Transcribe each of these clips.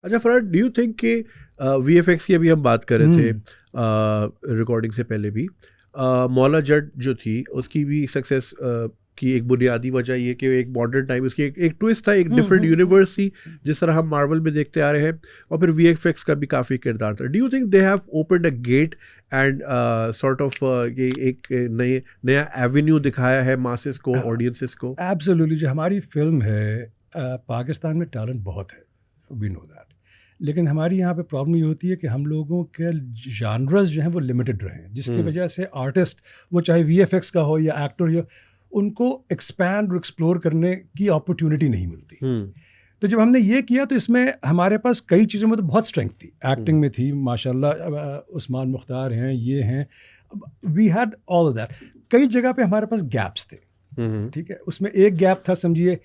اچھا Farhan, do you think کہ وی F x کی ابھی ہم بات کر رہے تھے ریکارڈنگ سے پہلے بھی, مولا جٹ جو تھی اس کی بھی سکسیس کی ایک بنیادی وجہ یہ کہ ایک ماڈرن ٹائم, اس کی ایک ٹوسٹ تھا, ایک ڈفرینٹ یونیورس تھی جس طرح ہم مارول میں دیکھتے آ رہے ہیں, اور پھر وی ایف ایکس کا بھی کافی کردار تھا. Do you think they have opened a gate and sort of یہ ایک نیا ایونیو دکھایا ہے ماسز کو, آڈینسز کو؟ ایبسلیٹلی. جو ہماری فلم ہے, پاکستان میں ٹیلنٹ بہت ہے, وی نو دیٹ, لیکن ہماری یہاں پہ پرابلم یہ ہوتی ہے کہ ہم لوگوں کے جانرز جو ہیں وہ لمیٹڈ رہے ہیں, جس کی وجہ سے آرٹسٹ, وہ چاہے وی ایف ایکس کا ہو یا ایکٹر ہو, ان کو ایکسپینڈ اور ایکسپلور کرنے کی اپرچونٹی نہیں ملتی. تو جب ہم نے یہ کیا تو اس میں ہمارے پاس کئی چیزوں میں تو بہت اسٹرینتھ تھی. ایکٹنگ میں تھی ماشاء اللہ, عثمان مختار ہیں, یہ ہیں, وی ہیڈ آل دیٹ. کئی جگہ پہ ہمارے پاس گیپس تھے, ٹھیک ہے. اس میں ایک گیپ تھا سمجھیے,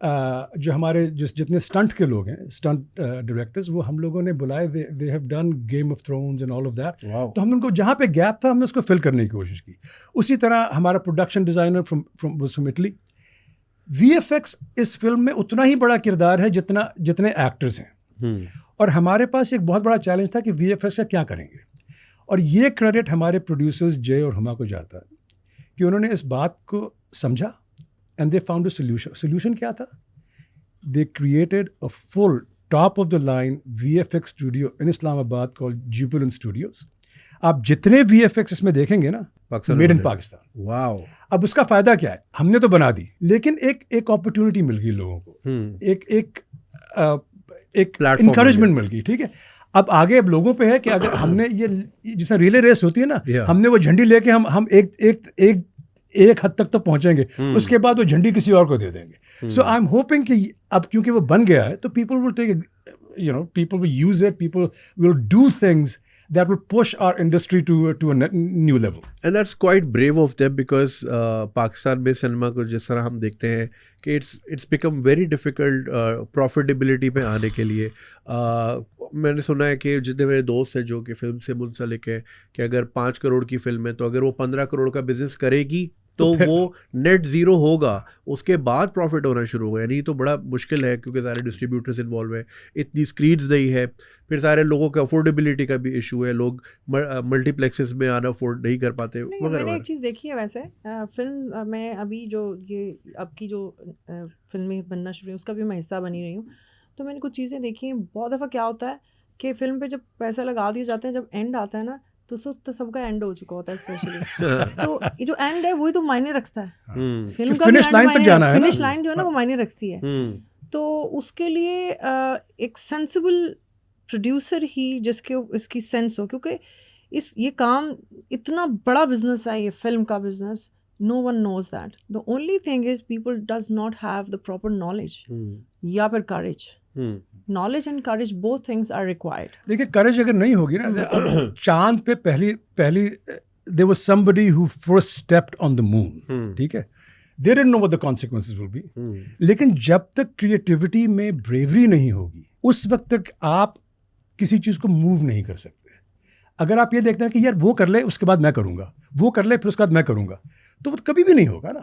جو ہمارے جتنے اسٹنٹ کے لوگ ہیں, اسٹنٹ ڈائریکٹرز, وہ ہم لوگوں نے بلائے, they have done game of Thrones and all of that. تو ہم نے ان کو جہاں پہ گیپ تھا ہم نے اس کو فل کرنے کی کوشش کی. اسی طرح ہمارا production designer from Italy. V F X اس فلم میں اتنا ہی بڑا کردار ہے جتنے ایکٹرز ہیں, اور ہمارے پاس ایک بہت بڑا چیلنج تھا کہ وی ایف ایکس کا کیا کریں گے. اور یہ کریڈٹ ہمارے پروڈیوسرز جے اور ہما کو جاتا ہے کہ انہوں نے اس بات کو سمجھا and they found a solution. Solution کیا تھا؟ They created a full top of the line V F X studio in Islamabad called Jubilant studios. آپ جتنے وی ایف ایکس اس میں دیکھیں گے نا, میڈ ان پاکستان. واو. اب اس کا فائدہ کیا ہے؟ ہم نے تو بنا دی, لیکن ایک اپرچونٹی مل گئی لوگوں کو, ایک انکریجمنٹ مل گئی, ٹھیک ہے. اب آگے اب لوگوں پہ ہے کہ اگر ہم نے یہ جس طرح ریلے ریس ہوتی ہے نا, ہم نے وہ جھنڈی لے کے ہم ایک حد تک تو پہنچیں گے, اس کے بعد وہ جھنڈی کسی اور کو دے دیں گے. سو آئی ایم ہوپنگ کہ اب کیونکہ وہ بن گیا ہے تو people will take, people will use it, people will do things that will push our industry to a new level. And that's quite brave of them because Pakistan میں سنیما کو جس طرح ہم دیکھتے ہیں کہ it's become very difficult profitability پہ آنے کے لیے. میں نے سنا ہے کہ جتنے میرے دوست ہیں جو کہ فلم سے منسلک ہے کہ اگر 5 کروڑ کی فلم ہے تو اگر وہ 15 کروڑ کا بزنس کرے گی تو وہ نیٹ زیرو ہوگا, اس کے بعد پروفٹ ہونا شروع ہوگا. یعنی تو بڑا مشکل ہے کیونکہ سارے ڈسٹریبیوٹرز انوالو ہیں, اتنی اسکرینز نہیں ہے, پھر سارے لوگوں کا افورڈیبلٹی کا بھی ایشو ہے, لوگ ملٹی پلیکسز میں آنا افورڈ نہیں کر پاتے. میں نے ایک چیز دیکھی ہے ویسے فلم میں, ابھی جو یہ اب کی جو فلمیں بننا شروع ہوئی اس کا بھی میں حصہ بنی رہی ہوں, تو میں نے کچھ چیزیں دیکھی ہیں. بہت دفعہ کیا ہوتا ہے کہ فلم پہ جب پیسہ لگا دیے جاتے ہیں, جب اینڈ آتا ہے نا تو سب کا اینڈ ہو چکا ہوتا ہے اسپیشلی. تو جو اینڈ ہے وہی تو معنی رکھتا ہے, فلم کا فنش لائن جو ہے نا وہ معنی رکھتی ہے. تو اس کے لیے ایک سینسیبل پروڈیوسر ہی جس کے اس کی سینس ہو, کیونکہ یہ کام اتنا بڑا بزنس ہے, یہ فلم کا business. No one knows that. The only thing is people does not have the proper knowledge یا پھر courage. Knowledge and courage, both things are required. دیکھیں courage اگر نہیں ہوگی نا, چاند پہ پہلی there was somebody who first stepped on the moon, ٹھیک ہے. They didn't know what the consequences will be. لیکن جب تک کریٹیوٹی میں بریوری نہیں ہوگی اس وقت تک آپ کسی چیز کو موو نہیں کر سکتے. اگر آپ یہ دیکھتے ہیں کہ یار وہ کر لے اس کے بعد میں کروں گا, وہ کر لے پھر اس کے بعد میں کروں گا, تو وہ کبھی بھی نہیں ہوگا نا.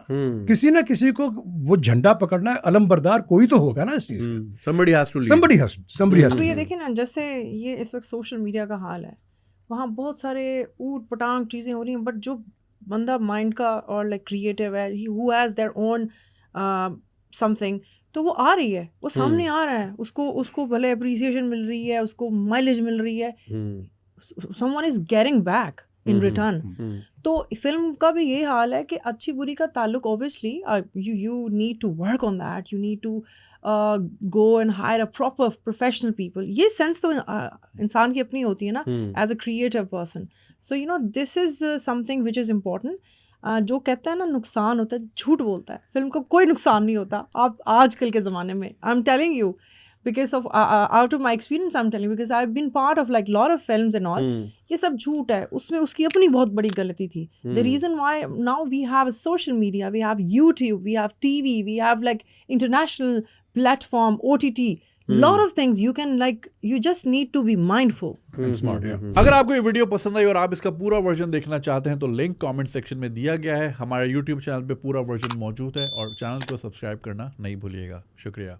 کسی نہ کسی کو وہ جھنڈا پکڑنا ہے, علم بردار کوئی تو ہوگا نا اس چیز کا. somebody has to. یہ دیکھیں نا, جیسے یہ اس وقت سوشل میڈیا کا حال ہے, وہاں بہت سارے اوٹ پٹانگ چیزیں ہو رہی ہیں, بٹ جو بندہ مائنڈ کا اور لائک کریٹو ہے, who has their own something, تو وہ آ رہی ہے, وہ سامنے آ رہا ہے, اس کو بھلے اپریسیشن مل رہی ہے, اس کو مائلیج مل رہی ہے, someone is getting back in return. تو فلم کا بھی یہ حال ہے کہ اچھی بری کا تعلق obviously you need to work on that, you need to go and hire a proper professional people. یہ سینس تو انسان کی اپنی ہوتی ہے نا as a creative person. So this is something which is important. جو کہتا ہے نا نقصان ہوتا ہے, جھوٹ بولتا ہے. فلم کو کوئی نقصان نہیں ہوتا آپ آج کل کے زمانے میں. I'm telling you because of out of my experience I'm telling you, because I've been part of like lot of films and all. یہ سب جھوٹ ہے, اس میں اس کی اپنی بہت بڑی غلطی تھی. The reason why now we have social media, we have YouTube, we have TV, we have like international platform, OTT, lot of things you can like, you just need to be mindful and smart. اگر آپ کو یہ video پسند آئی اور آپ اس کا پورا version دیکھنا چاہتے ہیں تو لنک کامنٹ سیکشن میں دیا گیا ہے. ہمارے YouTube چینل پہ پورا ورژن موجود ہے, اور چینل کو سبسکرائب کرنا نہیں بھولیے گا. شکریہ.